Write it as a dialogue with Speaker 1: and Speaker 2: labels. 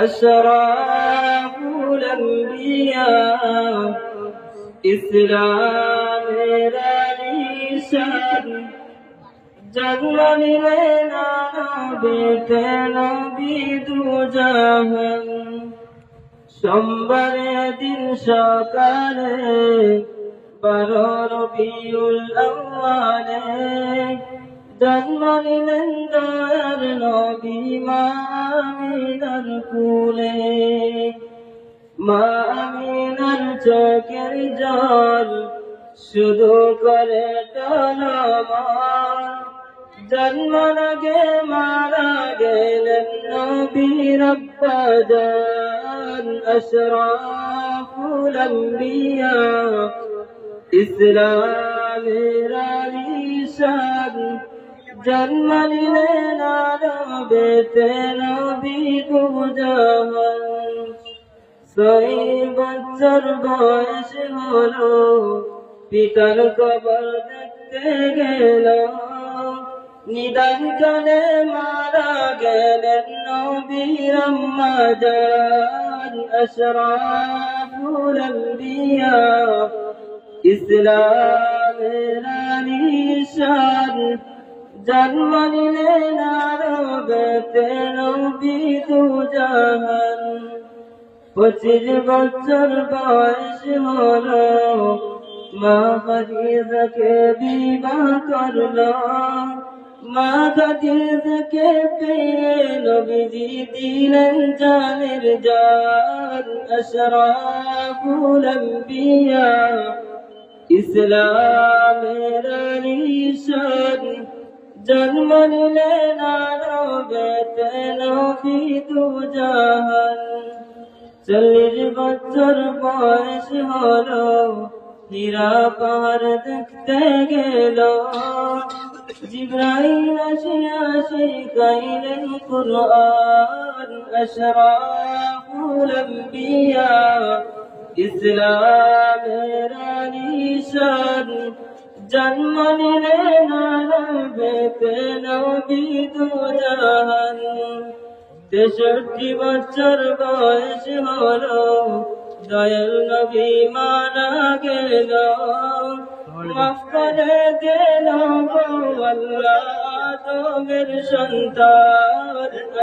Speaker 1: أشراف الأنبياء ইসলামের নিশান জন্ম নিলেন নবীতে নবী দুজাহান। সোমবারের দিন সকালে 12 রবিউল আউয়ালে জন্ম নিলেন দয়ার নবী মা আমিনার কোলে। মা আমিনার চোখের জল শুধু করে টলমল। জন্মের আগে মারা গেলেন নবীর আব্বা জান। আশরাফুল আম্বিয়া ইসলামের নিশান জন্ম নিলেন নবীতে নবী দুজাহান। 6 বছর বয়স হলো পিতার কবর দেখতে গেল। নিদান কালে মারা গেলেন নবীর আম্মা জান। আশরাফুল আম্বিয়া ইসলামের নিশান জন্ম নিলেন নবীতে নবী দুজাহান। 25 বছর বয়স হলো মা খাদিজাকে বিবাহ করলো। মা খাদিজাকে পেয়ে নবীজি দিলেন জানের জান। আশরাফুল আম্বিয়া ইসলামের নিশান জন্ম নিলেন নবীতে নবী দুজাহান। 40 বছর বয়স হলো হীরা পাহাড় দেখতে গেল। জিবরাইল আসিয়া শিখাইলেন কুরআন। আশরাফুল আম্বিয়া ইসলামের নিশান জন্ম নিলেন নবীতে নবী দুজাহান। 63 বছর বয়স হলো দয়াল নবী মারা গেল। মাফ করে গেল গো আল্লাহ আদমের সন্তান।